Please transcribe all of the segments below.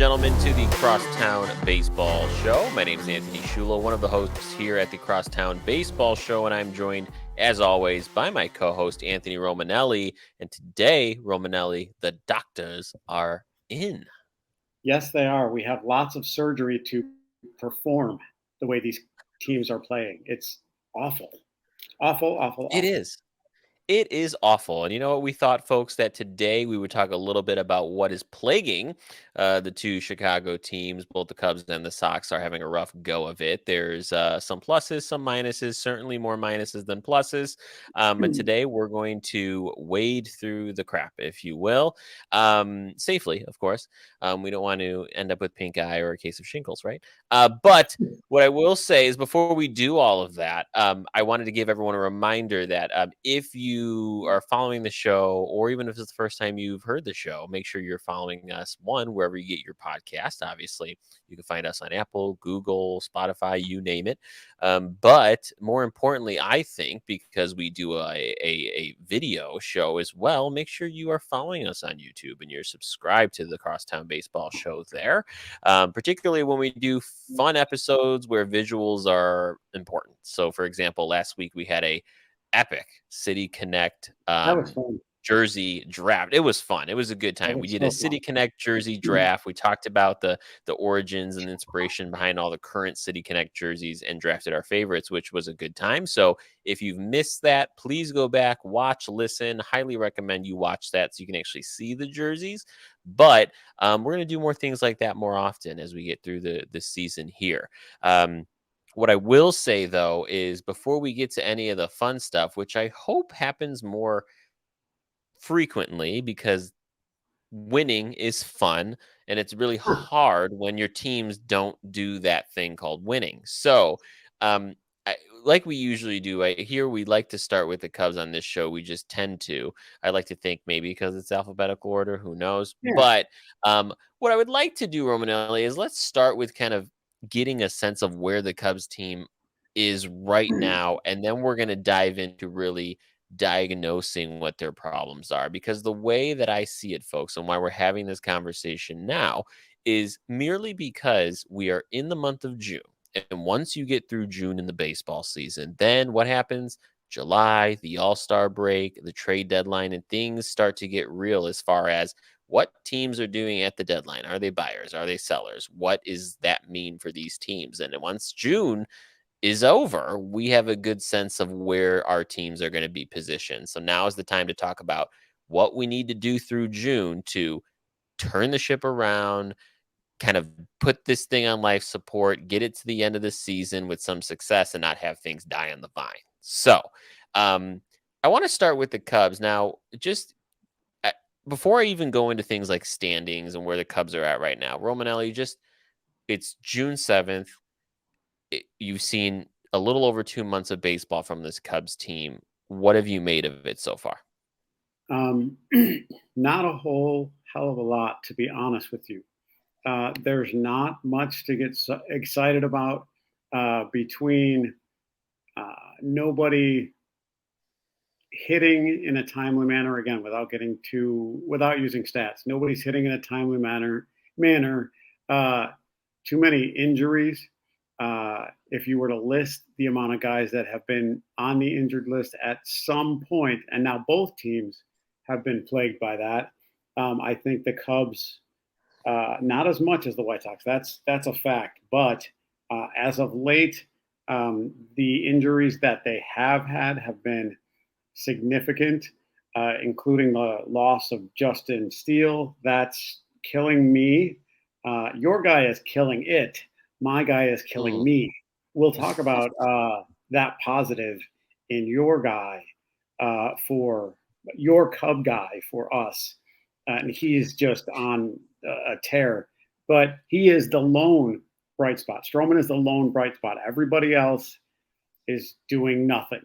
gentlemen, to the Crosstown Baseball Show. My name is Anthony Schullo, one of the hosts here at the Crosstown Baseball Show, and I'm joined, as always, by my co-host, Anthony Romanelli. And today, Romanelli, the doctors are in. Yes, they are. We have lots of surgery to perform the way these teams are playing. It's awful. Awful, awful, It awful. is. It is awful. And you know what? We thought, folks, that today we would talk a little bit about what is plaguing the two Chicago teams. Both the Cubs and the Sox are having a rough go of it. There's some pluses, some minuses, certainly more minuses than pluses. But today we're going to wade through the crap, if you will, safely, of course. We don't want to end up with pink eye or a case of shingles, right? But what I will say is before we do all of that, I wanted to give everyone a reminder that if you are following the show, or even if it's the first time you've heard the show, make sure you're following us, one, wherever you get your podcast. Obviously, you can find us on Apple, Google, Spotify, you name it. But more importantly, I think because we do a video show as well, make sure you are following us on YouTube and you're subscribed to the Crosstown Baseball Show there. Particularly when we do fun episodes where visuals are important. So, for example, last week we had a epic City Connect That was fun. jersey draft. It was fun. It was a good That time. We was did a so City fun. Connect jersey draft. We talked about the origins and inspiration behind all the current City Connect jerseys and drafted our favorites, which was a good time. So if you've missed that, please go back, watch, listen. Highly recommend you watch that so you can actually see the jerseys. But we're going to do more things like that more often as we get through the season here. What I will say, though, is before we get to any of the fun stuff, which I hope happens more frequently because winning is fun and it's really hard when your teams don't do that thing called winning. So, um, I, like we usually do, here we like to start with the Cubs on this show. We just tend to. I like to think maybe because it's alphabetical order, who knows? Yeah. But what I would like to do, Romanelli, is let's start with kind of getting a sense of where the Cubs team is right now, and then we're going to dive into really diagnosing what their problems are, because the way that I see it, folks, and why we're having this conversation now is merely because we are in the month of June. And once you get through June in the baseball season, then what happens? July, the All-Star break, the trade deadline, and things start to get real as far as what teams are doing at the deadline. Are they buyers? Are they sellers? What does that mean for these teams? And once June is over, we have a good sense of where our teams are going to be positioned. So now is the time to talk about what we need to do through June to turn the ship around, kind of put this thing on life support, get it to the end of the season with some success and not have things die on the vine. So, I want to start with the Cubs. Now, just before I even go into things like standings and where the Cubs are at right now, Romanelli, it's June 7th. You've seen a little over 2 months of baseball from this Cubs team. What have you made of it so far? Not a whole hell of a lot, to be honest with you. There's not much to get excited about between nobody hitting in a timely manner, again, without using stats. Nobody's hitting in a timely manner. Too many injuries. If you were to list the amount of guys that have been on the injured list at some point, and now both teams have been plagued by that. I think the Cubs, not as much as the White Sox. That's a fact. But as of late, the injuries that they have had have been significant, including the loss of Justin Steele. That's killing me. Your guy is killing it. My guy is killing me. We'll talk about that positive in your guy for your Cub guy for us. And he's just on a tear. But he is the lone bright spot. Stroman is the lone bright spot. Everybody else is doing nothing.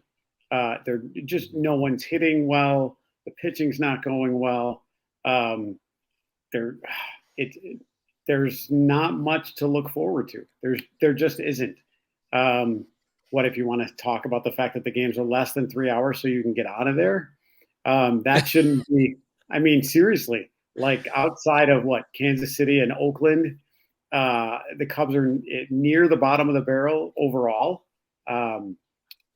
They're just no one's hitting well. The pitching's not going well. There's not much to look forward to. There just isn't. What if you want to talk about the fact that the games are less than 3 hours so you can get out of there? That shouldn't be. I mean, seriously, Like outside of what Kansas City and Oakland, the Cubs are near the bottom of the barrel overall. Um,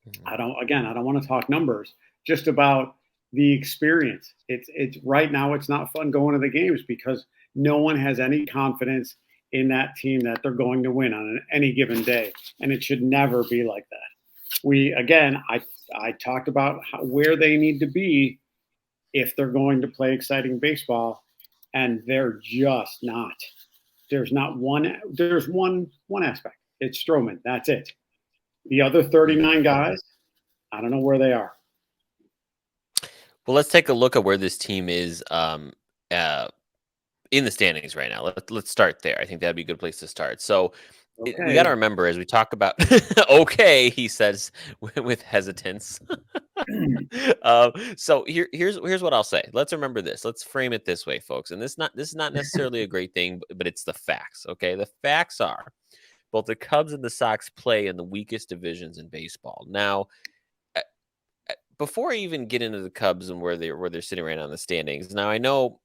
Mhm. I don't want to talk numbers, just about the experience. It's right now. It's not fun going to the games because no one has any confidence in that team that they're going to win on any given day, and it should never be like that. I talked about where they need to be if they're going to play exciting baseball, and they're just not. There's not one. There's one aspect. It's Stroman. That's it. The other Mhm. 39 guys, I don't know where they are. Well, let's take a look at where this team is uh, in the standings right now. Let's start there. I think that'd be a good place to start. So we got to Okay. remember as we talk about, okay, he says with hesitance. So here's what I'll say. Let's remember this. Let's frame it this way, folks. And this is not necessarily a great thing, but it's the facts. Okay, the facts are both the Cubs and the Sox play in the weakest divisions in baseball. Now, uh, before I even get into the Cubs and where they're sitting right now in the standings, now I know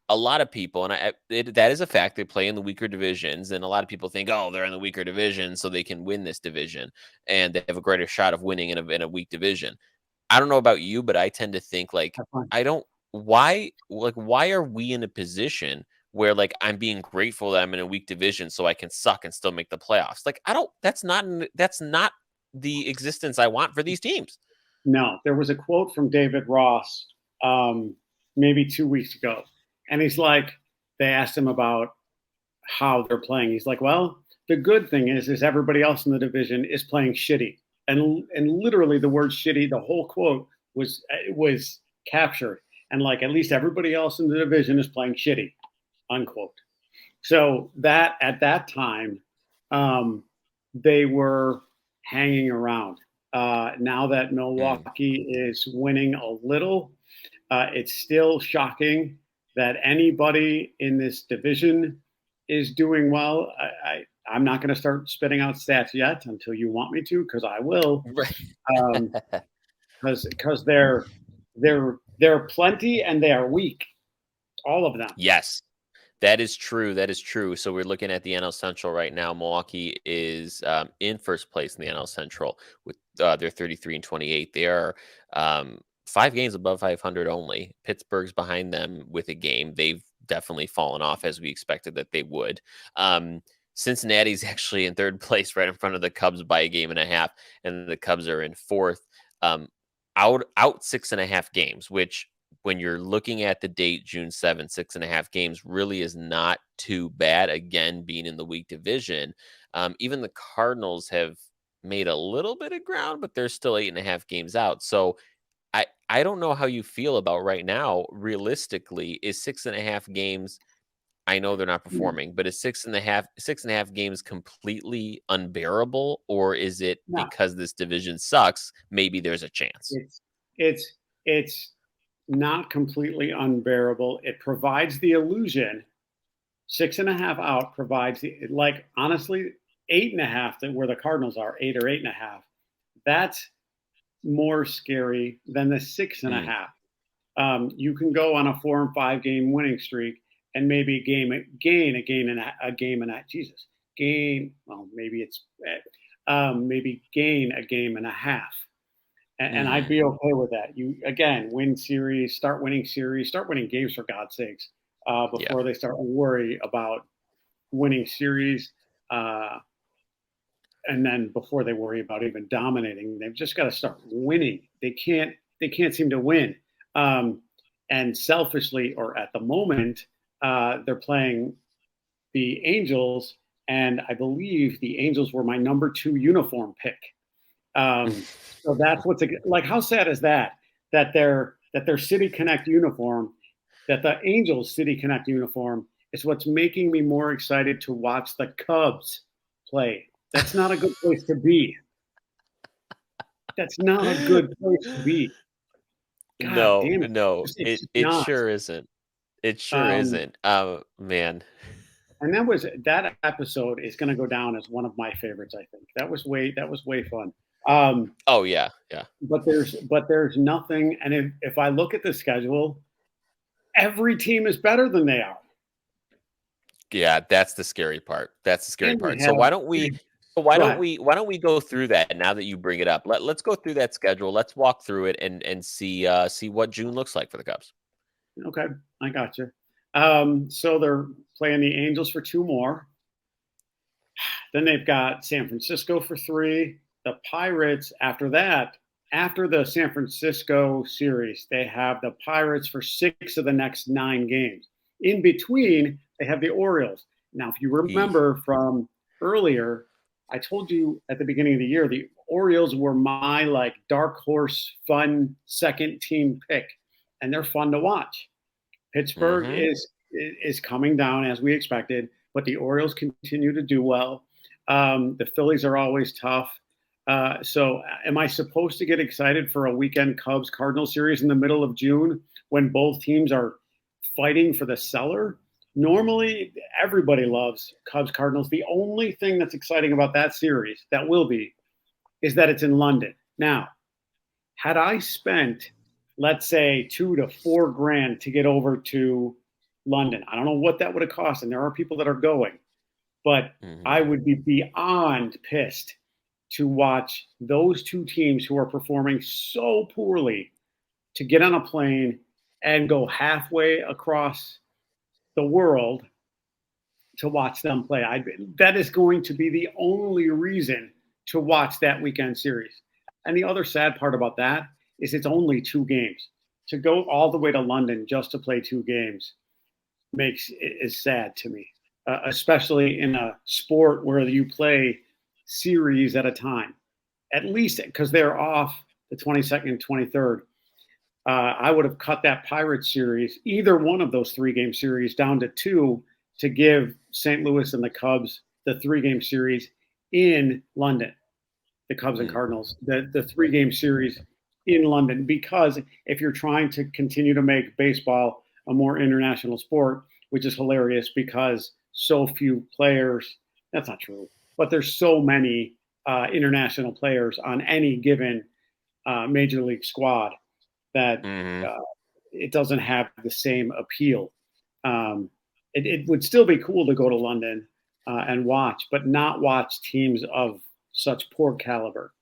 a lot of people, and that is a fact. They play in the weaker divisions, and a lot of people think, oh, they're in the weaker division, so they can win this division, and they have a greater shot of winning in a weak division. I don't know about you, but I tend to think like Have fun. I don't. Why are we in a position where like I'm being grateful that I'm in a weak division so I can suck and still make the playoffs? Like I don't. That's not the existence I want for these teams. No, there was a quote from David Ross um, maybe 2 weeks ago, and he's like, they asked him about how they're playing. He's like, well, the good thing is everybody else in the division is playing shitty, and literally the word shitty, the whole quote was captured, and like at least everybody else in the division is playing shitty, unquote. So that at that time, um, they were hanging around. Now that Mm, Milwaukee is winning a little, it's still shocking that anybody in this division is doing well. I'm not going to start spitting out stats yet until you want me to, because I will. right. Um, because they're plenty and they are weak, all of them. Yes. That is true. That is true. So we're looking at the NL Central right now. Milwaukee is in first place in the NL Central with their 33 and 28. They are 5 games above 500 only. Pittsburgh's behind them with a game. They've definitely fallen off as we expected that they would. Cincinnati's actually in third place, right in front of the Cubs by a game and a half, and the Cubs are in fourth, um, out 6.5 games, which when you're looking at the date June 7th, 6.5 games really is not too bad. Again, being in the weak division, even the Cardinals have made a little bit of ground, but they're still 8.5 games out. So I don't know how you feel about right now. Realistically, is 6.5 games? I know they're not performing, but is 6.5 games completely unbearable, or is it No, because this division sucks? Maybe there's a chance. it's it's it's not completely unbearable. It provides the illusion. 6.5 out provides the, like, honestly, 8.5 that where the Cardinals are, 8 or 8.5. That's more scary than the six and a Mm, half. You can go on a 4 and 5 game winning streak and maybe gain a game and a game and a Jesus gain. Well, maybe it's maybe gain a game and a half, and I'd mhm. be okay with that. You again win series, start winning games for God's sakes, Yeah. before they start worry about winning series. Uh, and then before they worry about even dominating, they've just got to start winning. They can't seem to win. Um, and selfishly, or at the moment, they're playing the Angels, and I believe the Angels were my number 2 uniform pick. So that's what's like. How sad is that? That their City Connect uniform, that the Angels City Connect uniform is what's making me more excited to watch the Cubs play. That's not a good place to be. That's not a good place to be. God No, damn it! no, It's just it not. sure isn't. It sure Um, isn't. Oh, man. and that episode is going to go down as one of my favorites. I think that was way fun. Um, Oh, yeah, yeah. but there's nothing. And if I look at the schedule, every team is better than they are. Yeah, that's the scary part. That's the scary And they part. So have why don't we go ahead. why don't we go through that now that you bring it up? Let's go through that schedule. Let's walk through it and see what June looks like for the Cubs. Okay, I got you. So they're playing the Angels for 2 more. Then they've got San Francisco for 3. The Pirates after that, after the San Francisco series, they have the Pirates for 6 of the next 9 games. In between, they have the Orioles. Now, if you Eek. remember from earlier, I told you at the beginning of the year, the Orioles were my like dark horse, fun second team pick, and they're fun to watch. Pittsburgh Mm-hmm. is coming down as we expected, but the Orioles continue to do well. The Phillies are always tough. So, am I supposed to get excited for a weekend Cubs Cardinal series in the middle of June when both teams are fighting for the cellar? Normally, everybody loves Cubs Cardinals. The only thing that's exciting about that series, that will be, is that it's in London. Now, had I spent, let's say, 2 to 4 grand to get over to London, I don't know what that would have cost, and there are people that are going, but I Mm-hmm. would be beyond pissed to watch those two teams who are performing so poorly to get on a plane and go halfway across the world to watch them play. That is going to be the only reason to watch that weekend series. And the other sad part about that is it's only 2 games. To go all the way to London just to play 2 games is sad to me, especially in a sport where you play series at a time. At least because they're off the 22nd and 23rd. I would have cut that Pirates series, either one of those 3 game series, down to 2 to give St. Louis and the Cubs the 3 game series in London, the Cubs and Mm. Cardinals, the 3 game series in London. Because if you're trying to continue to make baseball a more international sport, which is hilarious because so few players, that's not true, but there's so many international players on any given major league squad that Mm-hmm. uh, it doesn't have the same appeal. It would still be cool to go to London and watch, but not watch teams of such poor caliber.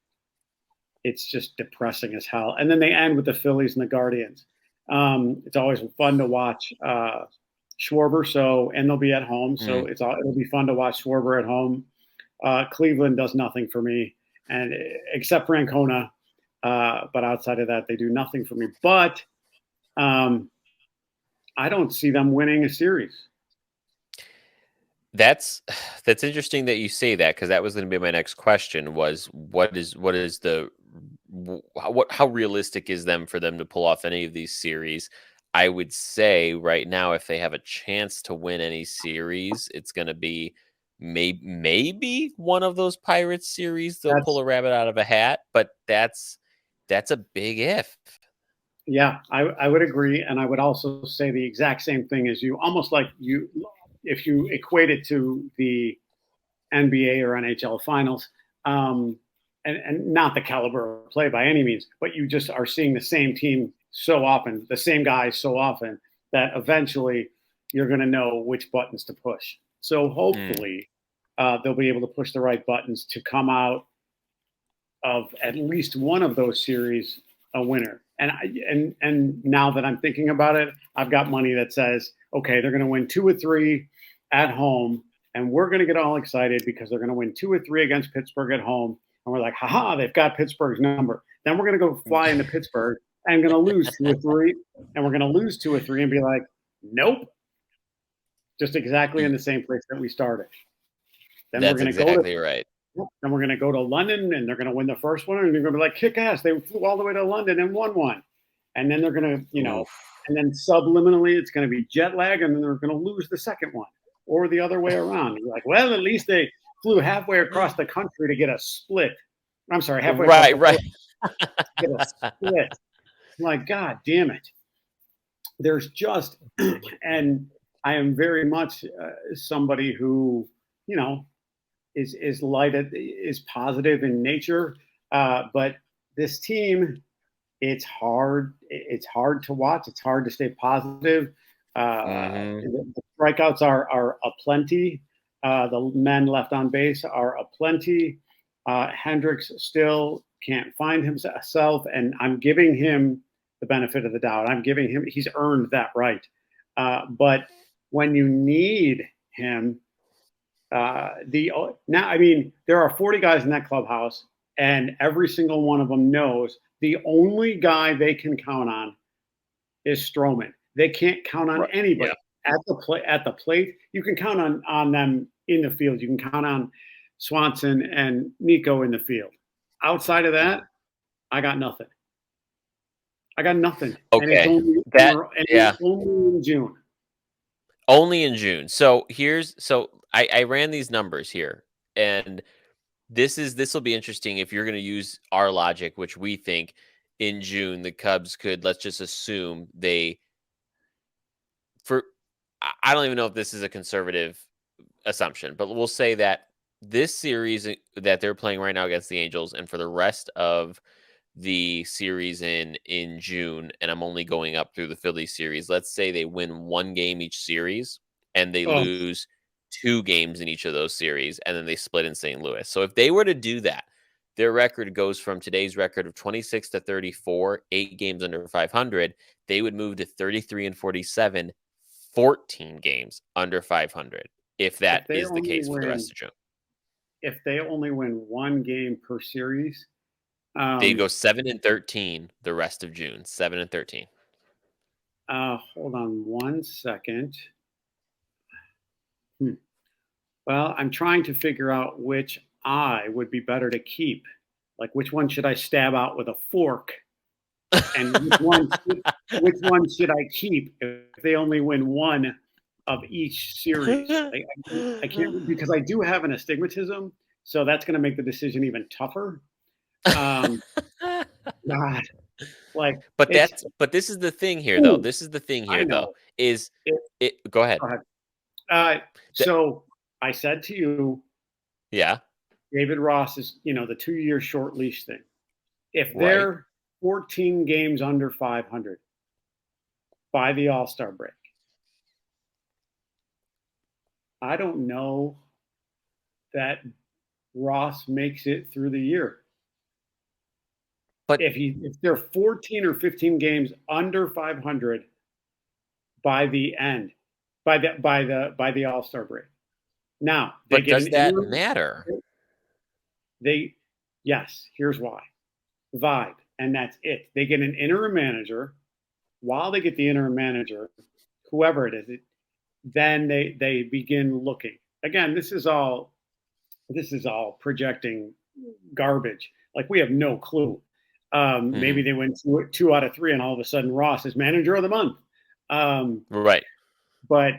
It's just depressing as hell. And then they end with the Phillies and the Guardians. It's always fun to watch Schwarber. So, and they'll be at home, so Mm. it'll be fun to watch Schwarber at home. Cleveland does nothing for me, and except for Ancona, but outside of that, they do nothing for me. But um, I don't see them winning a series. That's that's interesting that you say that because that was going to be my next question was what is the how realistic is them for them to pull off any of these series? I would say right now if they have a chance to win any series, it's going to be maybe one of those Pirates series they'll pull That's a rabbit out of a hat, but that's a big if. Yeah, I would agree, and I would also say the exact same thing as you. Almost like you, if you equate it to the NBA or NHL finals, um, and not the caliber of play by any means, but you just are seeing the same team so often, the same guys so often that eventually you're going to know which buttons to push. So Mm, hopefully they'll be able to push the right buttons to come out of at least one of those series a winner. And now that I'm thinking about it, I've got money that says, okay, they're going to win 2 or 3 at home, and we're going to get all excited because they're going to win 2 or 3 against Pittsburgh at home, and we're like, haha, they've got Pittsburgh's number. Then we're going to go fly into Pittsburgh and going to lose 2 or 3, and we're going to lose 2 or 3 and be like, nope, just exactly in y- the same place that we started. Then we're that's going to go to exactly right. then we're going to go to London and they're going to win the first one. And they're going to be like, kick ass. They flew all the way to London and won one. And then they're going to, Oof. and then subliminally it's going to be jet lag. And then they're going to lose the second one or the other way around. You're like, well, at least they flew halfway across the country to get a split. I'm sorry, halfway across Right, the right. world to get a split. I'm like, God damn it. There's just, and I am very much somebody who, you know, is positive in nature. But this team it's hard. It's hard to watch. It's hard to stay positive. Mhm. The strikeouts are aplenty. The men left on base are aplenty. Hendricks still can't find himself, and I'm giving him the benefit of the doubt. I'm giving him he's earned that right. But when you need him, the now I mean there are 40 guys in that clubhouse, and every single one of them knows the only guy they can count on is Stroman. They can't count on Right. Yeah. anybody at the plate. You can count on them in the field. You can count on Swanson and Nico in the field. Outside of that, Mhm. I got nothing. I got nothing, and it's Okay. only That yeah. only in June. Only in June. So I ran these numbers here, and this will be interesting if you're going to use our logic, which we think in June the Cubs could, let's just assume they for I don't even know if this is a conservative assumption, but we'll say that this series that they're playing right now against the Angels, and for the rest of the series in June, and I'm only going up through the Phillies series. Let's say they win one game each series, and they Oh, lose two games in each of those series, and then they split in St. Louis. So if they were to do that, their record goes from today's record of 26 to 34, 8 games under 500. They would move to 33 and 47, 14 games under 500, if that if they is the only case for the win, rest of June. if they only win one game per series, They um, go 7 and 13 the rest of June. 7 and 13. hold on one second. Hmm. Well, I'm trying to figure out which eye would be better to keep. Like, which one should I stab out with a fork, and which one should I keep if they only win one of each series? I can't because I do have an astigmatism, so that's going to make the decision even tougher. Um, God, like it's But this is the thing here though. ooh, This is the thing I here though, know is it. it go ahead. Go ahead. The So I said to you, yeah, David Ross is the 2 year short leash thing. If right. they're 14 games under 500 by the All Star break, I don't know that Ross makes it through the year. But If they're 14 or 15 games under 500 by the end, by the All Star break. Now they but get an does that interim. matter? They Yes. Here's why. Vibe, and that's it. They get an interim manager. While they get the interim manager, whoever it is, then they begin looking. Again, this is all projecting garbage. Like we have no clue. Maybe Mhm. they win two out of three, and all of a sudden Ross is manager of the month. Um, Right. but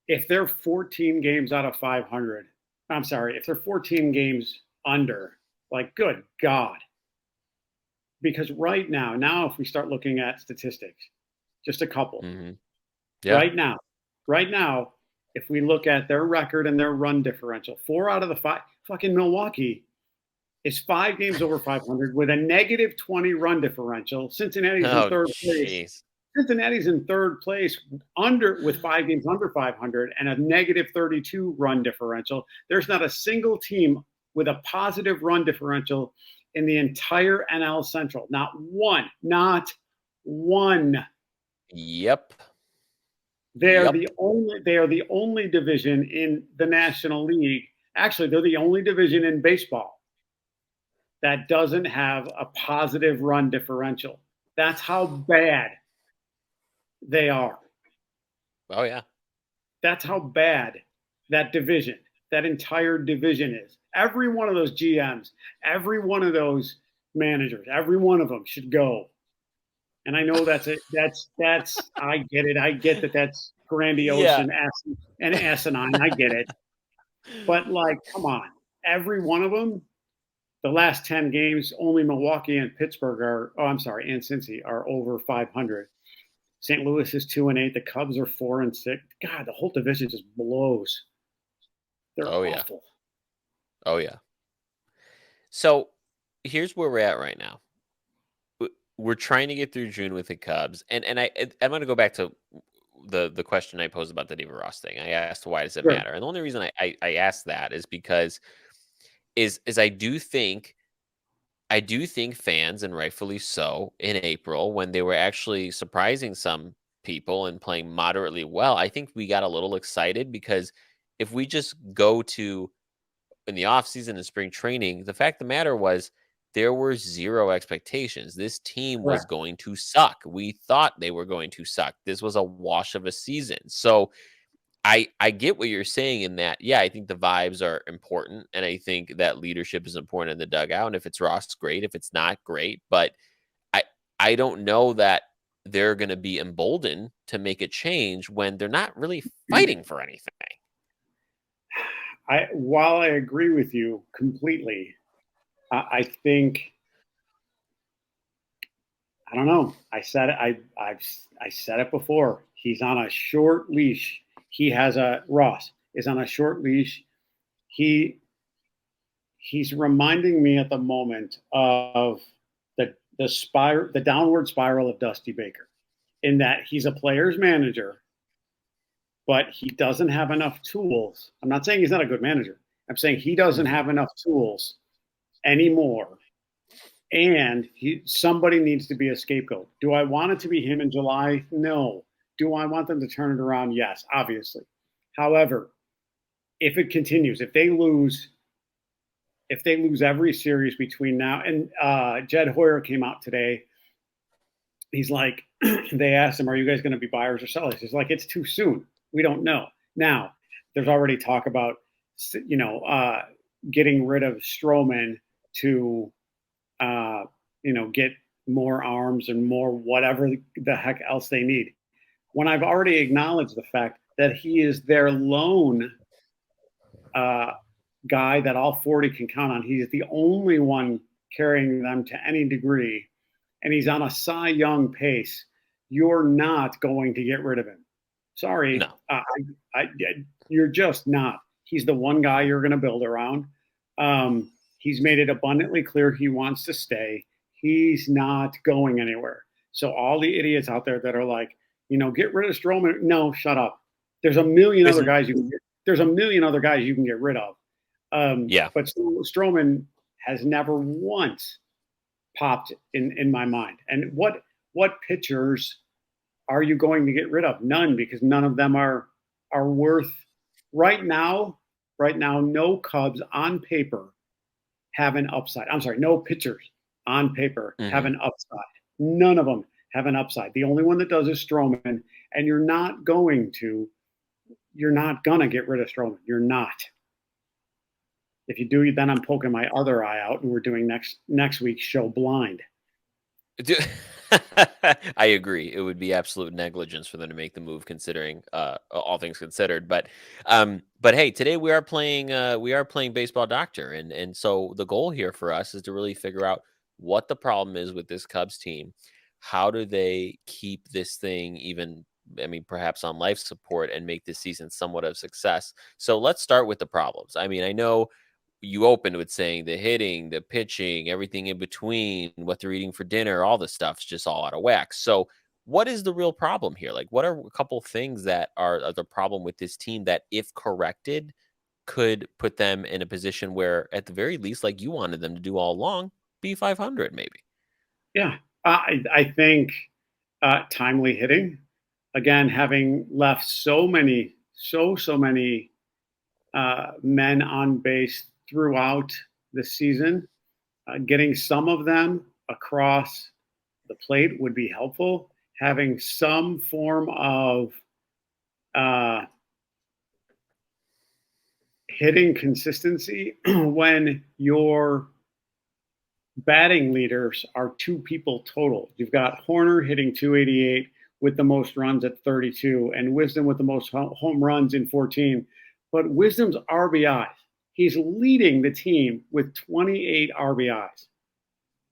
if they're 14 games out of 500, I'm sorry, if they're 14 games under, like good God. Because now if we start looking at statistics, just a couple, Mhm. Yeah. right now, right now, if we look at their record and their run differential, 4 out of the 5, fucking Milwaukee is 5 games over 500 with a negative 20 run differential. Cincinnati's in Oh, third place. jeez. Cincinnati's in third place under with 5 games under 500 and a negative 32 run differential. There's not a single team with a positive run differential in the entire NL Central. Not one. Not one. Yep. They Yep. are the only division in the National League. Actually, they're the only division in baseball that doesn't have a positive run differential. That's how bad they are. Oh, yeah. That's how bad that division, that entire division is. Every one of those GMs, every one of those managers, every one of them should go. And I know that's I get it. I get that that's grandiose Yeah. and asinine. I get it. But like, come on, every one of them. The last 10 games, only Milwaukee and Pittsburgh are. Oh, I'm sorry, and Cincy are over 500. St. Louis is 2-8. The Cubs are 4-6. God, the whole division just blows. They're Oh, yeah. awful. Oh, yeah. So, here's where we're at right now. we're trying to get through June with the Cubs, and I'm going to go back to the question I posed about the David Ross thing. I asked why does it Sure. matter, and the only reason I asked that is because is I do think fans, and rightfully so, in April when they were actually surprising some people and playing moderately well, I think we got a little excited because if we just go to in the offseason and spring training, the fact of the matter was there were zero expectations. This team was Correct. going to suck. We thought they were going to suck. This was a wash of a season. So I get what you're saying in that. Yeah, I think the vibes are important, and I think that leadership is important in the dugout. And if it's Ross, great. If it's not, great. But I I don't know that they're going to be emboldened to make a change when they're not really fighting for anything. While I agree with you completely, I think I don't know. I said it before. He's on a short leash. He has a Ross is on a short leash. He he's reminding me at the moment of the downward spiral of Dusty Baker, in that he's a player's manager, but he doesn't have enough tools. I'm not saying he's not a good manager. I'm saying he doesn't Mhm. have enough tools anymore, and somebody needs to be a scapegoat. Do I want it to be him in July? No. Do I want them to turn it around? Yes, obviously. However, if it continues, if they lose every series between now and Jed Hoyer came out today. He's like, they asked him, "Are you guys going to be buyers or sellers?" He's like, "It's too soon. We don't know." Now, there's already talk about, you know, getting rid of Stroman to, uh, get more arms and more whatever the heck else they need. When I've already acknowledged the fact that he is their lone uh, guy that all 40 can count on. He is the only one carrying them to any degree, and he's on a Cy Young pace. You're not going to get rid of him. Sorry, No. you're just not. He's the one guy you're going to build around. He's made it abundantly clear he wants to stay. He's not going anywhere. So all the idiots out there that are like, get rid of Stroman. No, shut up. There's a million other Isn't guys you can get. There's a million other guys you can get rid of. yeah. But Stroman has never once popped in my mind. And what pitchers are you going to get rid of? None, because none of them are worth right now. Right now, no Cubs on paper have an upside. I'm sorry, no pitchers on paper have Mhm. an upside. None of them have an upside. The only one that does is Stroman, and you're not gonna get rid of Stroman. You're not. If you do, then I'm poking my other eye out, and we're doing next week's show blind. Do I agree. It would be absolute negligence for them to make the move considering all things considered. But hey, today we are playing baseball doctor, and so the goal here for us is to really figure out what the problem is with this Cubs team. How do they keep this thing even, I mean, perhaps on life support and make this season somewhat of success? So let's start with the problems. I mean, I know you opened with saying the hitting, the pitching, everything in between, what they're eating for dinner, all the stuff's just all out of whack. So, what is the real problem here? Like, what are a couple things that are the problem with this team that, if corrected, could put them in a position where, at the very least, like you wanted them to do all along, be 500 maybe? Yeah, I think timely hitting. Again, having left so many men on base throughout the season, getting some of them across the plate would be helpful. Having some form of uh, hitting consistency when your batting leaders are two people total. You've got Horner hitting 288 with the most runs at 32, and Wisdom with the most home runs in 14. But Wisdom's RBIs, he's leading the team with 28 RBIs,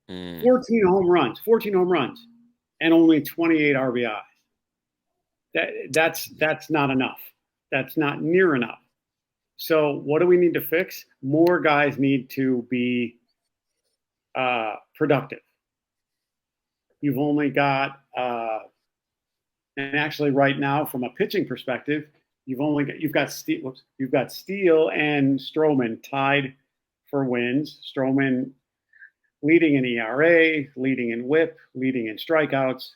Mm. 14 home runs, and only 28 RBIs. That's not enough. That's not near enough. So what do we need to fix? More guys need to be productive. You've only got, and actually right now, from a pitching perspective, you've got Steele and Stroman tied for wins. Stroman leading in ERA, leading in WHIP, leading in strikeouts.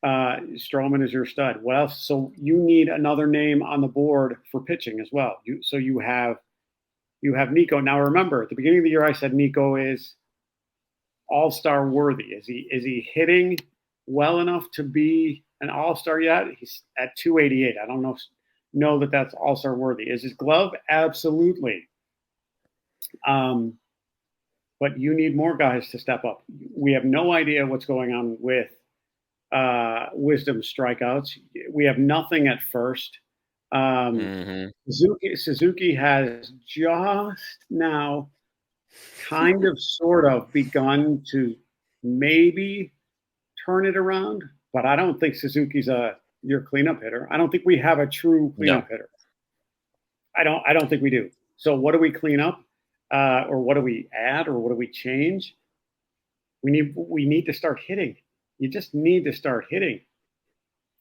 Stroman is your stud. Well, so you need another name on the board for pitching as well. So you have Nico. Now remember, at the beginning of the year, I said Nico is all-star worthy. Is he hitting well enough to be an all-star yet? He's at 288. I don't know that that's all-star worthy. Is his glove? Absolutely. Um, but you need more guys to step up. We have no idea what's going on with Wisdom strikeouts. We have nothing at first. Um, Hmm. Suzuki has just now kind of sort of begun to maybe turn it around, but I don't think Suzuki's your cleanup hitter. I don't think we have a true No. cleanup hitter. I don't think we do. So what do we clean up? Or what do we add or what do we change? We need to start hitting. You just need to start hitting.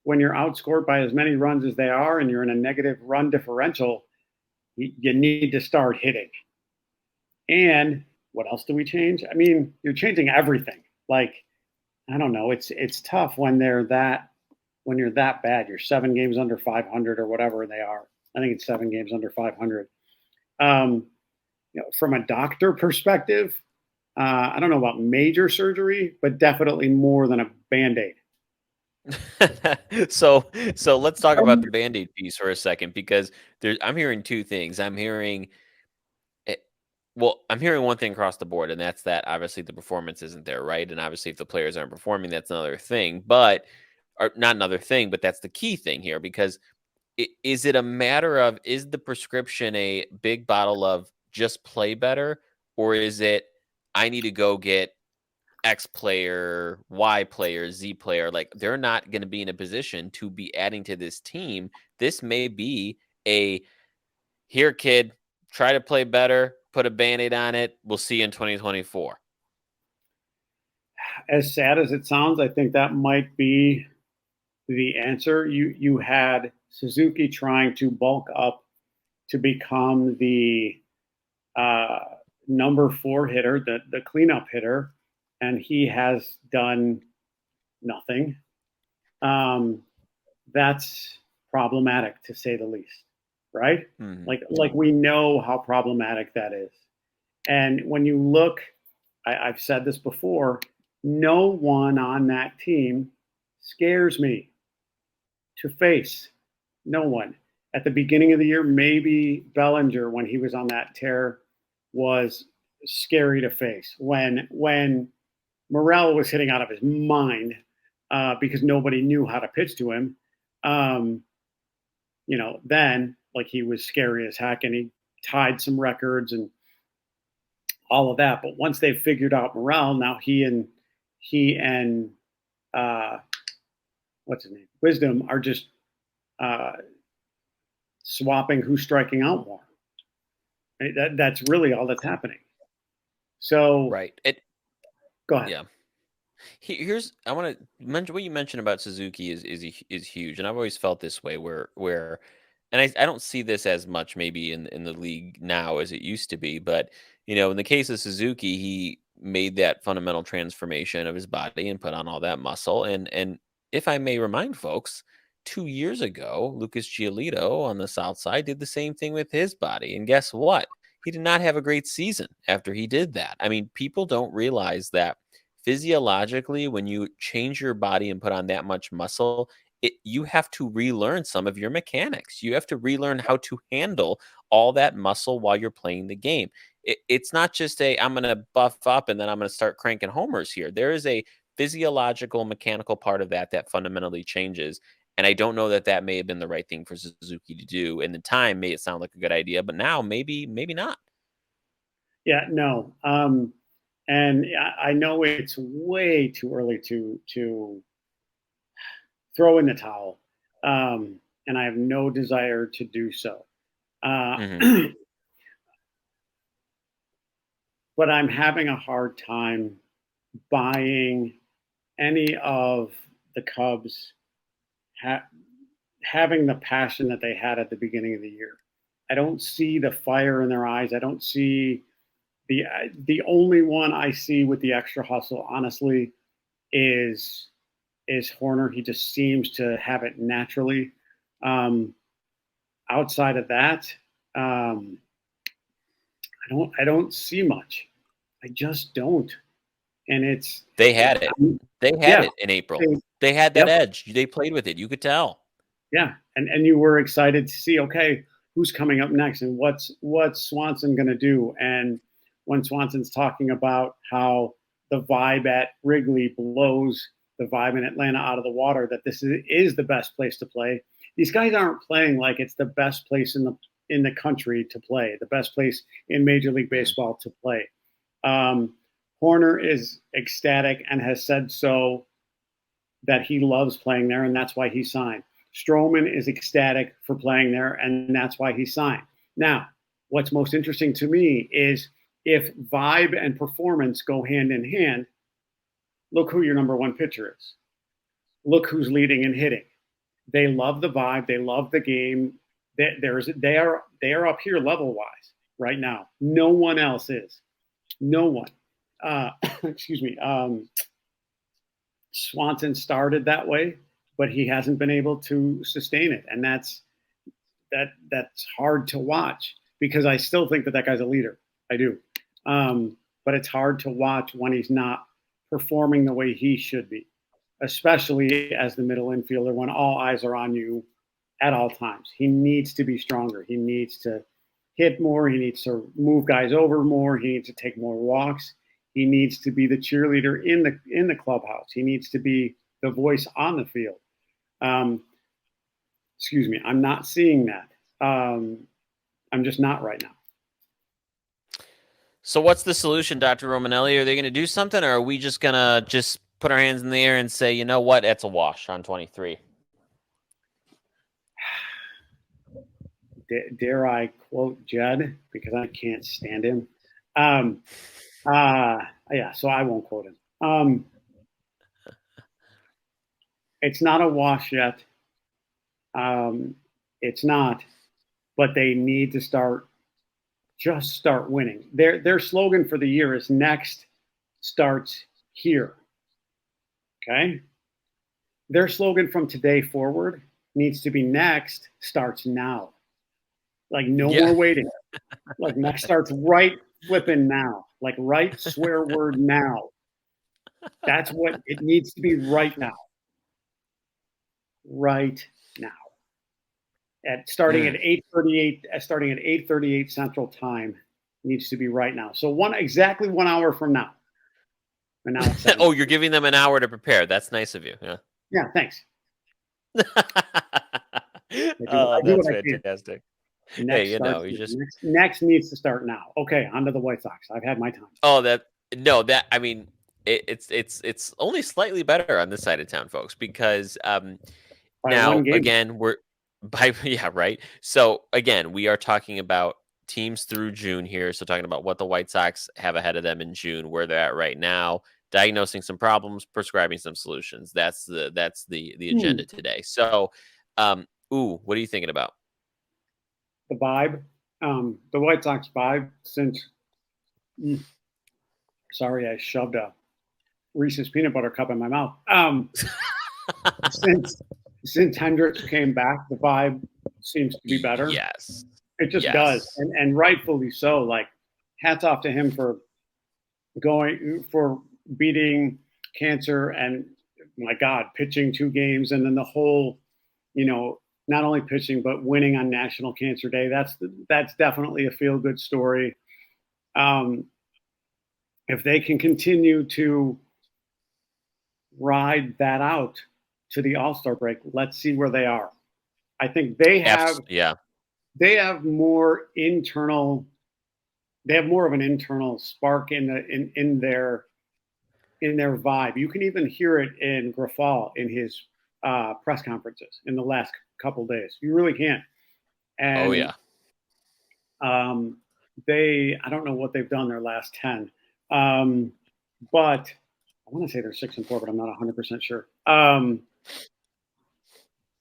When you're outscored by as many runs as they are and you're in a negative run differential, you need to start hitting. And what else do we change? I mean, you're changing everything. Like, I don't know. It's tough when you're that bad. You're 7 games under 500 or whatever they are. I think it's 7 games under 500. Um, from a doctor perspective, I don't know about major surgery, but definitely more than a band aid. So let's talk about the Band-Aid piece for a second because I'm hearing two things. Eh, I'm hearing one thing across the board, and that's that obviously the performance isn't there, right? And obviously, if the players aren't performing, that's another thing. But or not another thing, but that's the key thing here because is it a matter of is the prescription a big bottle of just play better, or is it I need to go get X player, Y player, Z player? Like they're not going to be in a position to be adding to this team. This may be a here, kid, try to play better, put a band-aid on it. We'll see you in 2024. As sad as it sounds, I think that might be the answer. You had Suzuki trying to bulk up to become the uh, number 4 hitter, the cleanup hitter, and he has done nothing. Um, that's problematic to say the least, right? Mhm. Like we know how problematic that is. And when you look, I've said this before, no one on that team scares me to face. No one. At the beginning of the year, maybe Bellinger, when he was on that tear, was scary to face. When Morel was hitting out of his mind because nobody knew how to pitch to him, um, then like he was scary as heck, and he tied some records and all of that. But once they figured out Morel, now he and uh, what's his name, Wisdom, are just uh, swapping who's striking out more. Right? That's really all that's happening. So Right. It go ahead. yeah. Here's I want to mention what you mentioned about Suzuki is huge, and I've always felt this way where, and I don't see this as much maybe in the league now as it used to be, but in the case of Suzuki, he made that fundamental transformation of his body and put on all that muscle, and if I may remind folks. 2 years ago, Lucas Giolito on the South Side did the same thing with his body. And guess what? He did not have a great season after he did that. I mean, people don't realize that physiologically when you change your body and put on that much muscle you have to relearn some of your mechanics. You have to relearn how to handle all that muscle while you're playing the game. It's not just I'm going to buff up and then I'm going to start cranking homers here. There is a physiological mechanical part of that fundamentally changes, and I don't know that that may have been the right thing for Suzuki to do. In the time made it sound like a good idea, but now maybe not. Yeah, no. And I know it's way too early to throw in the towel, and I have no desire to do so. Uh, Hmm. but I'm having a hard time buying. any of the Cubs having the passion that they had at the beginning of the year. I don't see the fire in their eyes. I don't see the only one I see with the extra hustle, honestly, is Horner. He just seems to have it naturally. Um, Outside of that, I don't see much. I just don't. And it's They had it. They had yeah, it in April. they- They had that yep, edge. They played with it. You could tell. yeah. And you were excited to see, okay, who's coming up next and what's Swanson going to do. And when Swanson's talking about how the vibe at Wrigley blows the vibe in Atlanta out of the water, that this is the best place to play. These guys aren't playing like it's the best place in the country to play, the best place in Major League Mm. Baseball to play. Um, Horner is ecstatic and has said so, that he loves playing there, and that's why he signed. Stroman is ecstatic for playing there, and that's why he signed. Now, what's most interesting to me is if vibe and performance go hand in hand, look who your number one pitcher is. Look who's leading and hitting. They love the vibe. They love the game. They are up here level wise right now. No one else is. No one. Excuse me. Swanson started that way, but he hasn't been able to sustain it, and that's hard to watch because I still think that guy's a leader. I do, but it's hard to watch when he's not performing the way he should be, especially as the middle infielder when all eyes are on you at all times. He needs to be stronger. He needs to hit more. He needs to move guys over more. He needs to take more walks. He needs to be the cheerleader in the clubhouse. He needs to be the voice on the field. Um, Excuse me. I'm not seeing that. I'm just not right now. So what's the solution, Dr. Romanelli? Are they going to do something, or are we just going to just put our hands in the air and say, you know what, it's a wash on 23? Dare I quote Jed because I can't stand him. Um, yeah, so I won't quote him. It's not a wash yet. It's not, but they need to start winning. Their slogan for the year is next starts here. Okay. Their slogan from today forward needs to be next starts now. Like no Yeah. more waiting. Like next starts right flipping now. Like right swear word now. That's what it needs to be right now. Right now. At starting at 8:38, starting at 8:38 Central Time needs to be right now. So exactly 1 hour from now. And now it's 7. Oh, you're giving them an hour to prepare. That's nice of you. Yeah. Yeah, thanks. Oh, I do that's what I can. fantastic. Hey, Next you know, starts. you just Next needs to start now. Okay, on to the White Sox. I've had my time. oh that no that I mean it's only slightly better on this side of town, folks, because By now one game. again we're by yeah right. So again, we are talking about teams through June here. So talking about what the White Sox have ahead of them in June, where they're at right now, diagnosing some problems, prescribing some solutions. That's the agenda today. So, what are you thinking about? The vibe. The White Sox vibe since sorry, I shoved a Reese's peanut butter cup in my mouth. Since Hendricks came back, the vibe seems to be better. Yes. It just does, Yes. and rightfully so. Like, hats off to him for beating cancer and my God, pitching 2 games and then the whole, not only pitching but winning on National Cancer Day. That's definitely a feel good story. Um, if they can continue to ride that out to the All-Star break, let's see where they are. I think Yeah. they have more internal. They have more of an internal spark in their vibe. You can even hear it in Grafal in his press conferences in the last couple days. You really can. Oh And yeah. I don't know what they've done their last 10, but I want to say they're 6-4, but I'm not 100% sure.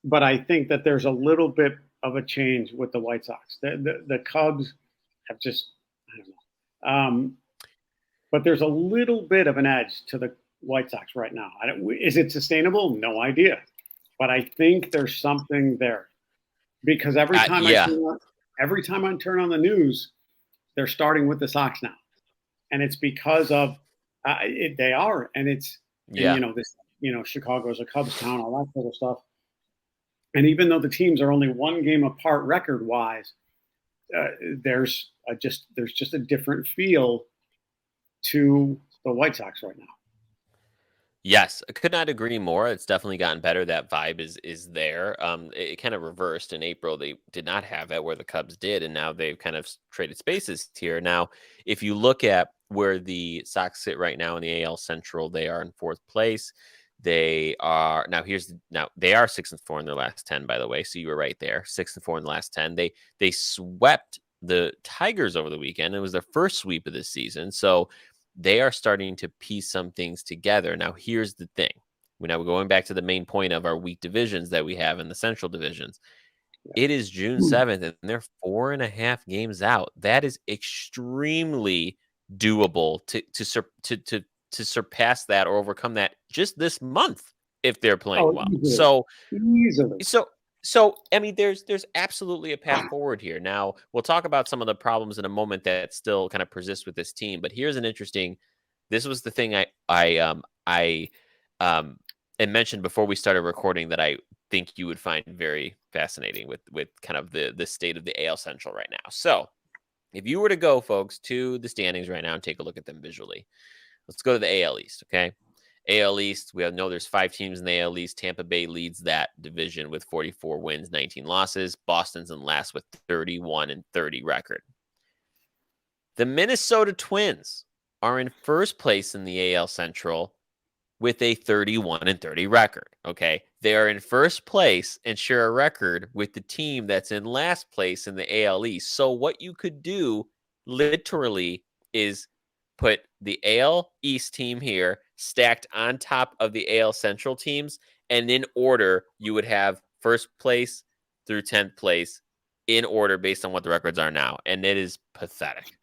But I think that there's a little bit of a change with the White Sox. The Cubs have just, I don't know. But there's a little bit of an edge to the White Sox right now. Is it sustainable? No idea. But I think there's something there because Yeah. every time I turn on the news, they're starting with the Sox now, and it's because of they are, and it's and Yeah. this Chicago's a Cubs town, all that sort of stuff. And even though the teams are only one game apart record wise, uh, there's just a different feel to the White Sox right now. Yes, I could not agree more. It's definitely gotten better. That vibe is there. It kind of reversed in April. They did not have that where the Cubs did, and now they've kind of traded spaces here. Now, if you look at where the Sox sit right now in the AL Central, they are in fourth place. They are now they are 6-4 in their last 10, by the way. So you were right there, 6-4 in the last 10. They swept the Tigers over the weekend. It was their first sweep of this season. So they are starting to piece some things together. Now, here's the thing. We're going back to the main point of our weak divisions that we have in the central divisions. It is June Yeah. 7th, and they're 4.5 games out. That is extremely doable to surpass that or overcome that just this month if they're playing Oh, well. easily, easily. So so I mean, there's absolutely a path forward here. Now we'll talk about some of the problems in a moment that still kind of persist with this team. But here's an interesting. This was the thing I had mentioned before we started recording that I think you would find very fascinating with kind of the state of the AL Central right now. So if you were to go, folks, to the standings right now and take a look at them visually, let's go to the AL East. Okay. AL East, we know there's 5 teams in the AL East. Tampa Bay leads that division with 44 wins, 19 losses. Boston's in last with 31-30 record. The Minnesota Twins are in first place in the AL Central with a 31-30 record. Okay. They are in first place and share a record with the team that's in last place in the AL East. So, what you could do literally is put the AL East team here stacked on top of the AL Central teams. And in order, you would have first place through 10th place in order based on what the records are now. And it is pathetic.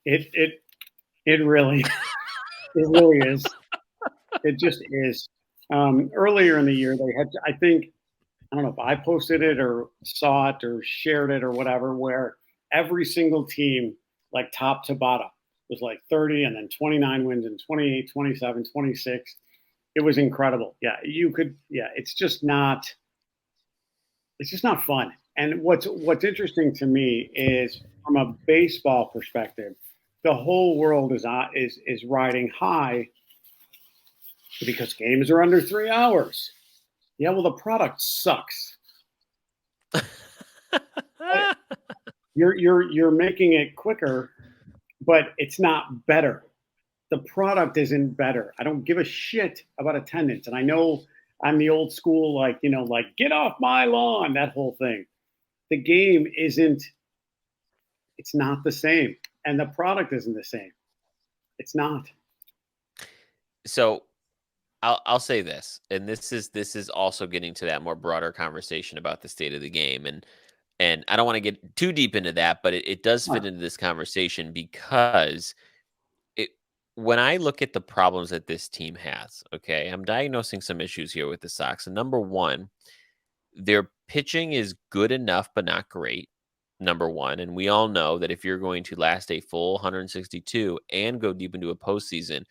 It it really it really is. It just is. Earlier in the year, they had, I think, I don't know if I posted it or saw it or shared it or whatever, where every single team, like top to bottom, was like 30 and then 29 wins and 28, 27, 26. It was incredible. Yeah, it's just not fun. And what's interesting to me is from a baseball perspective, the whole world is riding high because games are under 3 hours. Yeah, well, the product sucks. You're making it quicker, but it's not better. The product isn't better. I don't give a shit about attendance, and I know I'm the old school, like like get off my lawn, that whole thing. The game isn't. It's not the same, and the product isn't the same. It's not. So I'll say this, and this is also getting to that more broader conversation about the state of the game, and I don't want to get too deep into that, but it does fit into this conversation because it when I look at the problems that this team has, okay, I'm diagnosing some issues here with the Sox. And number one, their pitching is good enough but not great. Number one, and we all know that if you're going to last a full 162 and go deep into a postseason,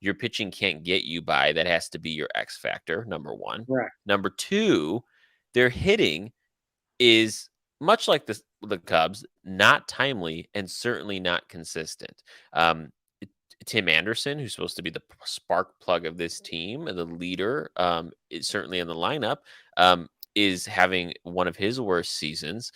your pitching can't get you by. That has to be your X factor, number one. Correct. Number two, their hitting is much like the Cubs, not timely and certainly not consistent. Tim Anderson, who's supposed to be the spark plug of this team, the leader, is certainly in the lineup, is having one of his worst seasons.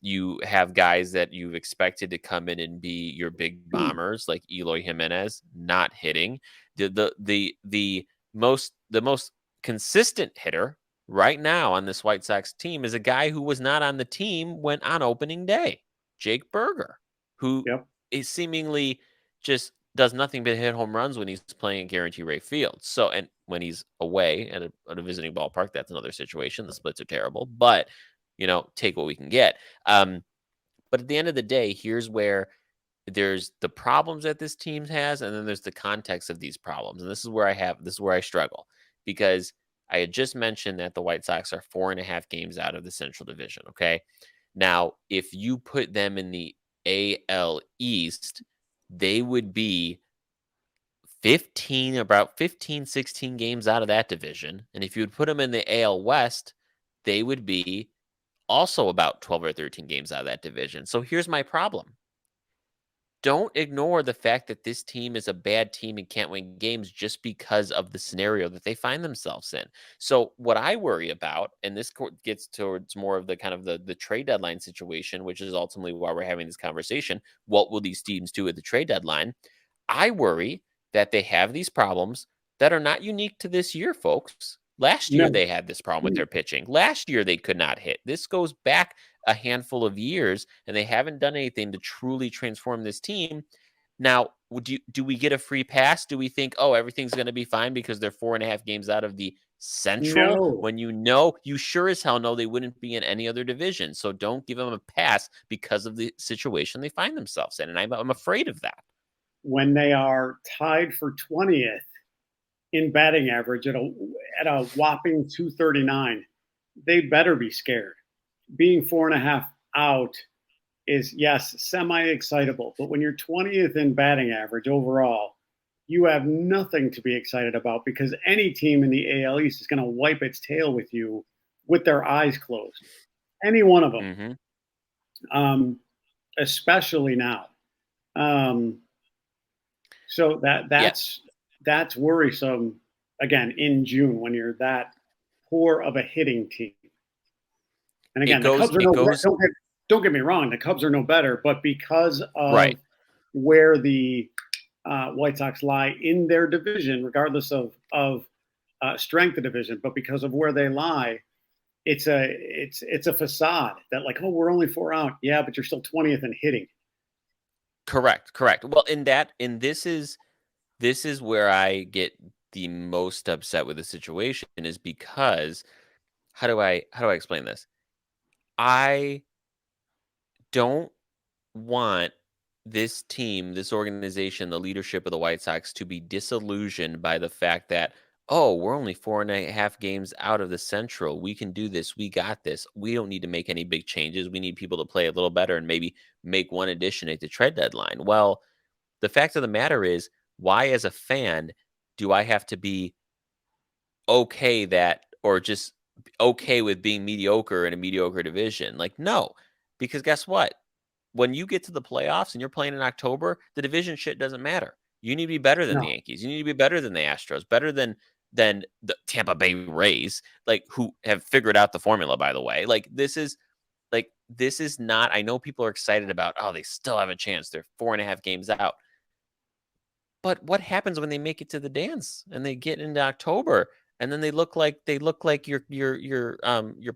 You have guys that you've expected to come in and be your big bombers, like Eloy Jimenez, not hitting. The most consistent hitter right now on this White Sox team is a guy who was not on the team when on opening day, Jake Berger, who Yep. is seemingly just does nothing but hit home runs when he's playing at Guarantee Rate Field. So, and when he's away at a visiting ballpark, that's another situation. The splits are terrible, but take what we can get. But at the end of the day, here's where there's the problems that this team has, and then there's the context of these problems. And this is where I struggle because I had just mentioned that the White Sox are 4.5 games out of the Central Division. Okay. Now, if you put them in the AL East, they would be 15, 16 games out of that division. And if you would put them in the AL West, they would be also about 12 or 13 games out of that division. So here's my problem. Don't ignore the fact that this team is a bad team and can't win games just because of the scenario that they find themselves in. So what I worry about, and this gets towards more of the kind of the trade deadline situation, which is ultimately why we're having this conversation. What will these teams do at the trade deadline? I worry that they have these problems that are not unique to this year, folks. Last year, No, they had this problem with their pitching. Last year, they could not hit. This goes back a handful of years, and they haven't done anything to truly transform this team. Now, do we get a free pass? Do we think, oh, everything's going to be fine because they're 4.5 games out of the Central? no. When you sure as hell know they wouldn't be in any other division. So don't give them a pass because of the situation they find themselves in. And I'm afraid of that. When they are tied for 20th in batting average at a whopping 239, they better be scared. Being 4.5 out is, yes, semi-excitable, but when you're 20th in batting average overall, you have nothing to be excited about because any team in the AL East is going to wipe its tail with you with their eyes closed. Any one of them, Hmm. especially now. Um, so Yeah, that's worrisome. Again, in June when you're that poor of a hitting team. And it again, the goes. Cubs are It no. goes Don't get me wrong. The Cubs are no better, but because right. of where the White Sox lie in their division, regardless of strength of division, but because of where they lie, it's a facade that like, oh, we're only 4 out. Yeah, but you're still 20th in hitting. Correct. Correct. Well, this is where I get the most upset with the situation is because how do I explain this? I don't want this team, this organization, the leadership of the White Sox to be disillusioned by the fact that, oh, we're only 4.5 games out of the Central. We can do this. We got this. We don't need to make any big changes. We need people to play a little better and maybe make one addition at the trade deadline. Well, the fact of the matter is, why, as a fan, do I have to be okay that or just okay with being mediocre in a mediocre division? Like, no, because guess what? When you get to the playoffs and you're playing in October, the division shit doesn't matter. You need to be better than the No, Yankees. You need to be better than the Astros, better than the Tampa Bay Rays, like who have figured out the formula, by the way. This is not, I know people are excited about, oh, they still have a chance. They're 4.5 games out. But what happens when they make it to the dance and they get into October and then they look like your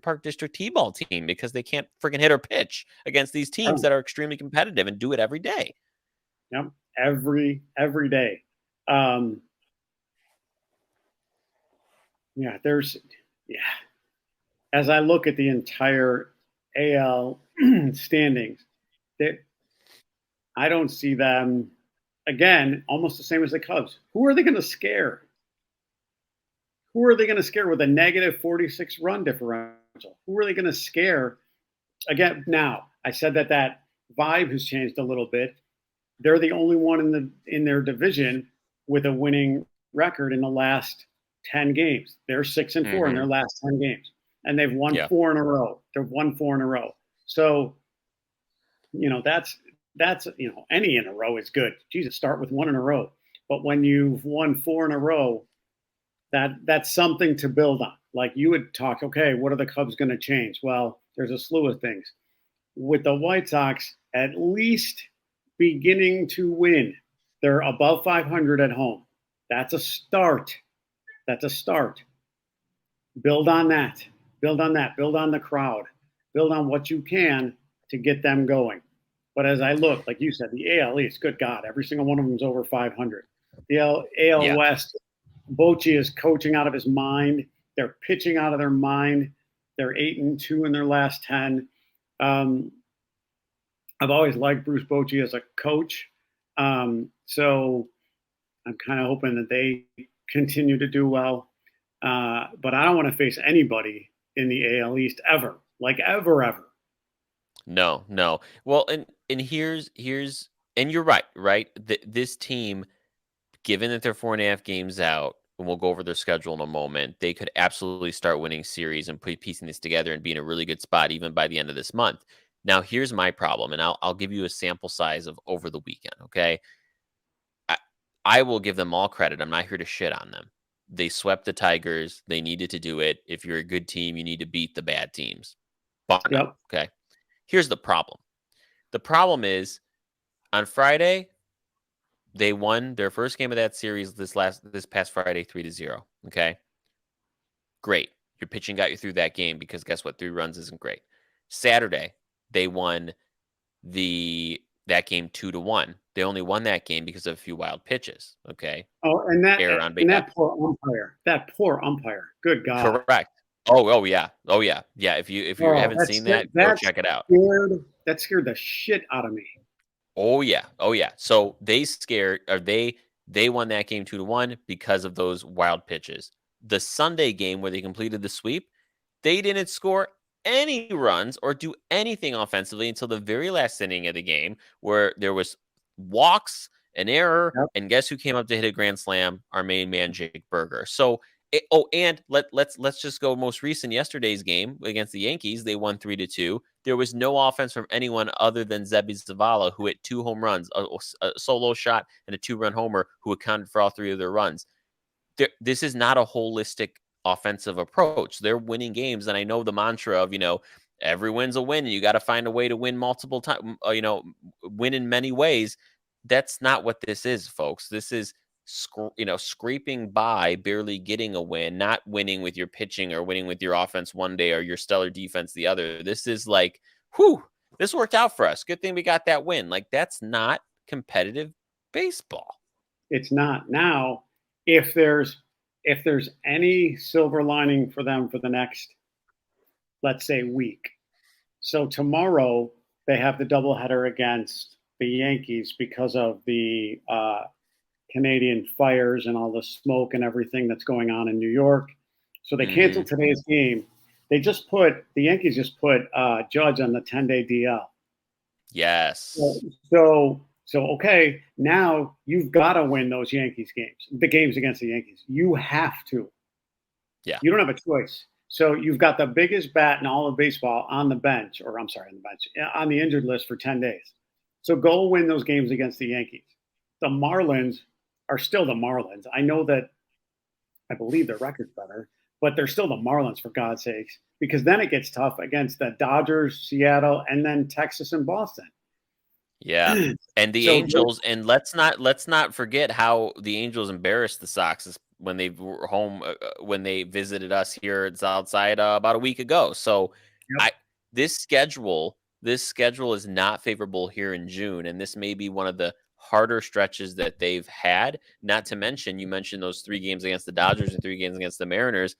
Park District T-ball team because they can't freaking hit or pitch against these teams no. that are extremely competitive and do it every day. Yep. Every day. Um, yeah, yeah. As I look at the entire AL standings, that I don't see them again. Almost the same as the Cubs. Who are they going to scare? Who are they going to scare with a negative 46 run differential? Who are they going to scare again? Now, I said that vibe has changed a little bit. They're the only one in their division with a winning record in the last 10 games. They're 6-4 in their Mhm. last 10 games, and they've won Yeah. 4 in a row. They've won 4 in a row. So that's any in a row is good. Jesus, start with 1 in a row. But when you've won 4 in a row, that's something to build on. Like you would talk, okay, what are the Cubs going to change? Well, there's a slew of things. With the White Sox, at least beginning to win, they're above 500 at home. That's a start. That's a start. Build on that. Build on that. Build on the crowd. Build on what you can to get them going. But as I look, like you said, the AL East, good God, every single one of them is over 500. The AL Yeah. West, Bochy is coaching out of his mind. They're pitching out of their mind. They're 8-2 in their last 10. Um, I've always liked Bruce Bochy as a coach. So I'm kind of hoping that they continue to do well. But I don't want to face anybody in the AL East ever, like ever. No, no. Well, and here's and you're right, right? This team, given that they're 4.5 games out, and we'll go over their schedule in a moment, they could absolutely start winning series and piecing this together and be in a really good spot even by the end of this month. Now, here's my problem, and I'll give you a sample size of over the weekend. Okay, I, I will give them all credit. I'm not here to shit on them. They swept the Tigers. They needed to do it. If you're a good team, you need to beat the bad teams. Bar none. Yep. Okay. Here's the problem. The problem is on Friday, they won their first game of that series this past Friday 3-0. Okay. Great. Your pitching got you through that game because guess what? 3 runs isn't great. Saturday, they won that game 2-1. They only won that game because of a few wild pitches. Okay. Oh, and that Error on base. and that poor umpire. That poor umpire. Good God. Correct. Oh yeah. Oh yeah. Yeah. If you Oh, haven't seen that, go check it out. that scared the shit out of me. Oh yeah. Oh yeah. So they won that game 2-1 because of those wild pitches. The Sunday game where they completed the sweep, they didn't score any runs or do anything offensively until the very last inning of the game where there was walks, an error, Yep. and guess who came up to hit a grand slam? Our main man, Jake Berger. So and let's just go most recent yesterday's game against the Yankees. They won 3-2. There was no offense from anyone other than Zebby Zavala, who hit 2 home runs, a solo shot and a 2-run homer, who accounted for all 3 of their runs. This is not a holistic offensive approach. They're winning games, and I know the mantra of every win's a win. And you got to find a way to win multiple times. Win in many ways. That's not what this is, folks. This is scraping by, barely getting a win, not winning with your pitching or winning with your offense one day or your stellar defense the other. This is like, whew, this worked out for us. Good thing we got that win. Like, that's not competitive baseball. It's not. Now, if there's any silver lining for them for the next, let's say, week. So tomorrow they have the doubleheader against the Yankees because of the Canadian fires and all the smoke and everything that's going on in New York. So they canceled today's game. The Yankees just put Judge on the 10-day DL. Yes. So okay, now you've got to win those Yankees games, the games against the Yankees. You have to. Yeah. You don't have a choice. So you've got the biggest bat in all of baseball on the bench, on the injured list for 10 days. So go win those games against the Yankees. The Marlins are still the Marlins. I know that I believe their record's better, but they're still the Marlins, for God's sakes, because then it gets tough against the Dodgers, Seattle, and then Texas and Boston. Yeah. And the Angels, and let's not forget how the Angels embarrassed the Sox when they were home when they visited us here at Southside about a week ago. So Yep. this schedule is not favorable here in June, and this may be one of the harder stretches that they've had. Not to mention, you mentioned those 3 games against the Dodgers and 3 games against the Mariners.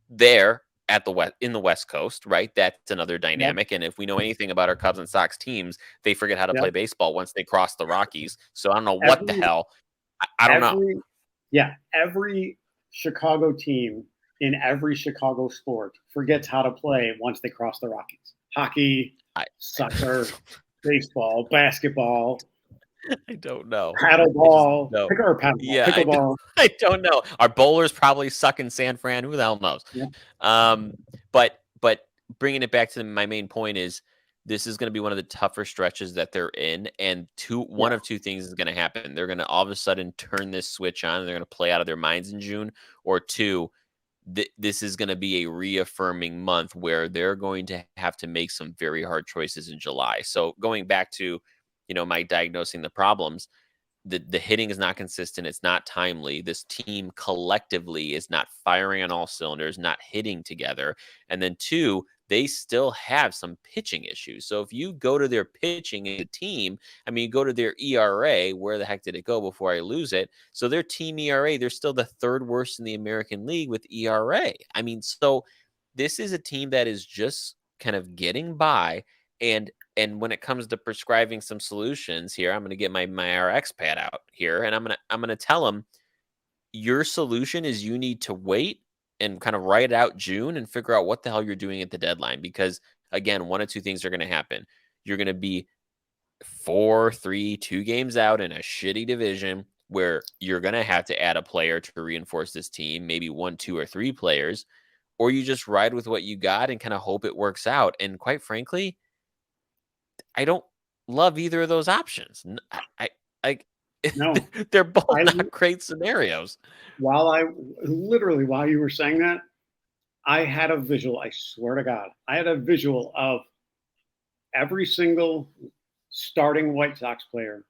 There at the West Coast, right? That's another dynamic. And if we know anything about our Cubs and Sox teams, they forget how to play baseball once they cross the Rockies. So I don't know what the hell. I don't know. Every Chicago team in every Chicago sport forgets how to play once they cross the Rockies. Hockey, soccer, baseball, basketball. I don't know. Paddleball. Paddleball. Yeah, pickleball. I don't know. Our bowlers probably suck in San Fran. Who the hell knows? Yeah. But bringing it back to my main point is this is going to be one of the tougher stretches that they're in, and one of 2 things is going to happen. They're going to all of a sudden turn this switch on, and they're going to play out of their minds in June, or 2, this is going to be a reaffirming month where they're going to have to make some very hard choices in July. So going back to my diagnosing the problems, the hitting is not consistent. It's not timely. This team collectively is not firing on all cylinders, not hitting together. And then 2, they still have some pitching issues. So if you go to their pitching as a team, I mean, you go to their ERA, where the heck did it go before I lose it? So their team ERA, they're still the third worst in the American League with ERA. I mean, so this is a team that is just kind of getting by. And when it comes to prescribing some solutions here, I'm going to get my RX pad out here, and I'm going to tell them your solution is you need to wait and kind of write out June and figure out what the hell you're doing at the deadline. Because again, one of two things are going to happen. You're going to be 4-3, 2 games out in a shitty division where you're going to have to add a player to reinforce this team, maybe 1, 2, or 3 players, or you just ride with what you got and kind of hope it works out. And quite frankly, I don't love either of those options. I No, they're both I not great scenarios. while you were saying that, I had a visual. I swear to God, I had a visual of every single starting White Sox player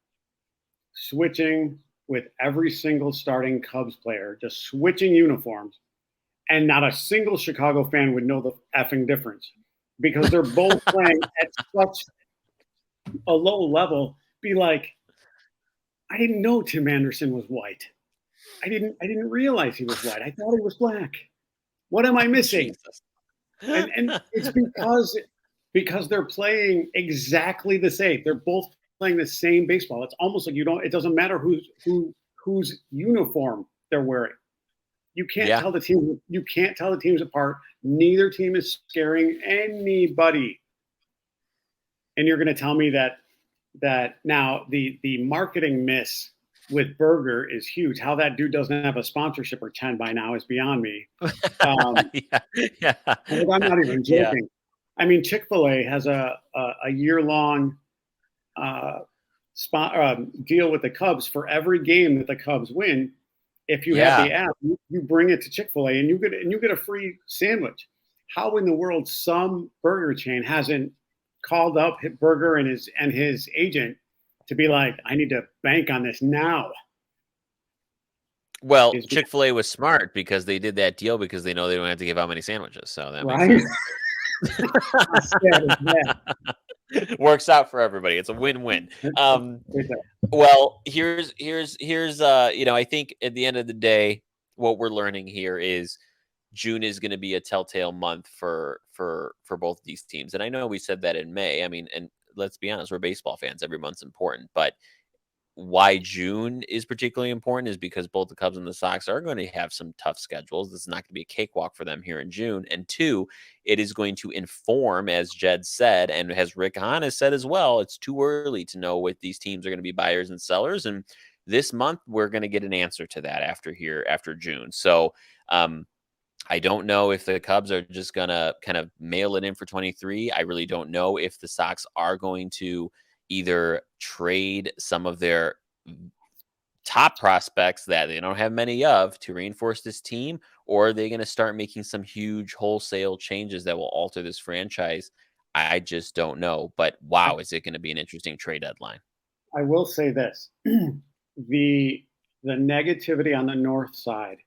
switching with every single starting Cubs player, just switching uniforms, and not a single Chicago fan would know the effing difference because they're both playing at such a low level. Be like, I didn't know Tim Anderson was white. I didn't realize he was white. I thought he was black. What am I missing? Jesus. And it's because they're playing exactly the same. They're both playing the same baseball. It's almost like it doesn't matter whose uniform they're wearing. You can't Yeah. tell the teams apart. Neither team is scaring anybody. And you're going to tell me that now the marketing miss with Burger is huge. How that dude doesn't have a sponsorship or 10 by now is beyond me. Yeah. Yeah. I'm not even Yeah. joking. I mean, Chick-fil-A has a year-long deal with the Cubs for every game that the Cubs win. If you have Yeah. the app, you bring it to Chick-fil-A and you get a free sandwich. How in the world some burger chain hasn't called up Burger and his agent to be like, I need to bank on this now? Well, Is Chick-fil-A was smart because they did that deal because they know they don't have to give out many sandwiches. So that makes right? sense. How sad is that? Works out for everybody. It's a win-win. Um, It's well, I think at the end of the day, what we're learning here is June is going to be a telltale month for both these teams. And I know we said that in May. I mean, and let's be honest, we're baseball fans. Every month's important, but why June is particularly important is because both the Cubs and the Sox are going to have some tough schedules. This is not going to be a cakewalk for them here in June. And two, it is going to inform, as Jed said, and as Rick Hahn has said as well, it's too early to know what these teams are going to be buyers and sellers. And this month, we're going to get an answer to that after June. So, I don't know if the Cubs are just going to kind of mail it in for 23. I really don't know if the Sox are going to either trade some of their top prospects that they don't have many of to reinforce this team, or are they going to start making some huge wholesale changes that will alter this franchise? I just don't know. But wow, is it going to be an interesting trade deadline? I will say this: the negativity on the north side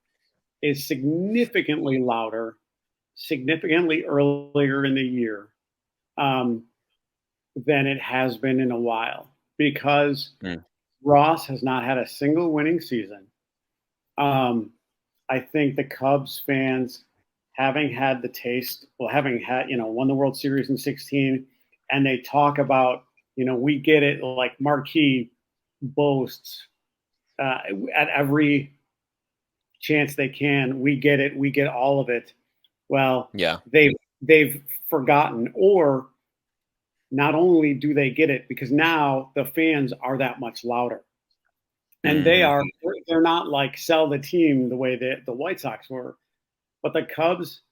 is significantly louder, significantly earlier in the year um, than it has been in a while because Mm. Ross has not had a single winning season. Um, I think the Cubs fans, having had the taste, having had, won the World Series in 16, and they talk about, we get it, like Marquee boasts at every chance they can, we get it, we get all of it. Well, Yeah. they've forgotten, or not only do they get it, because now the fans are that much louder. And Hmm. they're not like sell the team the way that the White Sox were, but the Cubs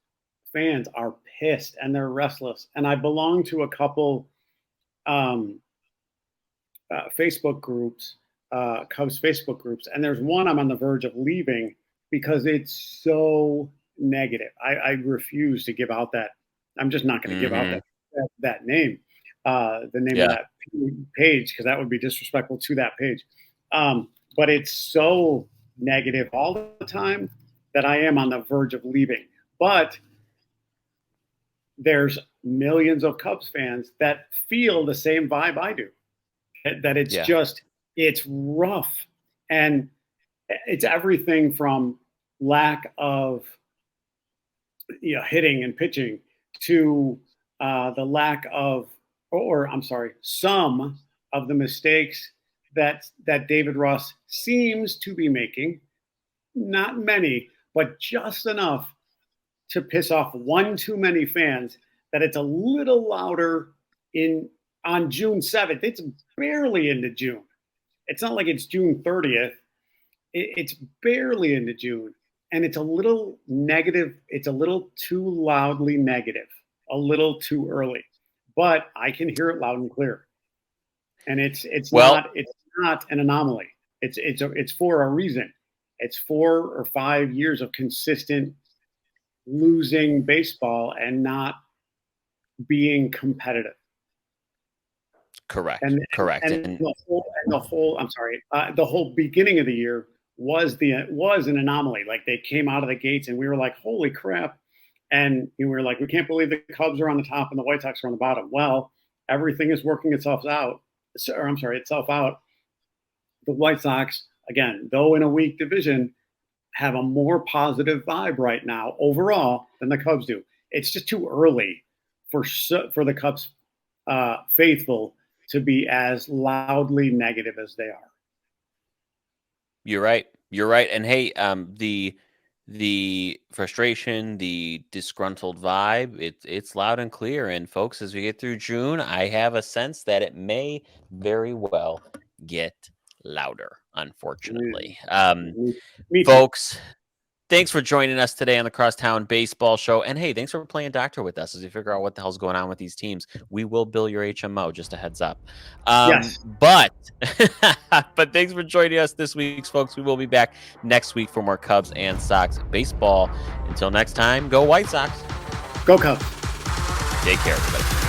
fans are pissed and they're restless. And I belong to a couple um, Facebook groups, Cubs Facebook groups, and there's one I'm on the verge of leaving because it's so negative. I refuse to give out that. I'm just not going to give out Hmm. that name, the name of Yeah. that page, because that would be disrespectful to that page. But it's so negative all the time that I am on the verge of leaving. But there's millions of Cubs fans that feel the same vibe I do. That it's Yeah. just it's rough, and it's everything from lack of hitting and pitching to the lack of, or I'm sorry, some of the mistakes that David Ross seems to be making. Not many, but just enough to piss off one too many fans that it's a little louder in on June 7th. It's barely into June. It's not like it's June 30th. It's barely into June. And it's a little negative. It's a little too loudly negative, a little too early. But I can hear it loud and clear. And Well, it's not an anomaly. It's for a reason. It's 4 or 5 years of consistent losing baseball and not being competitive. correct. And Correct. and And the whole I'm sorry, the whole beginning of the year was an anomaly. Like they came out of the gates and we were like, holy crap. And we were like, we can't believe the Cubs are on the top and the White Sox are on the bottom. Well, everything is working itself out. Or I'm sorry, itself out. The White Sox, again, though in a weak division, have a more positive vibe right now overall than the Cubs do. It's just too early for the Cubs faithful to be as loudly negative as they are. you're right. You're right. And hey, the frustration, the disgruntled vibe, it's loud and clear. And folks, as we get through June, I have a sense that it may very well get louder, unfortunately. Me too. Folks, thanks for joining us today on the Crosstown Baseball Show. And hey, thanks for playing doctor with us as we figure out what the hell's going on with these teams. We will bill your HMO, just a heads up. Yes. But but thanks for joining us this week, folks. We will be back next week for more Cubs and Sox baseball. Until next time, go White Sox. Go Cubs. Take care, everybody.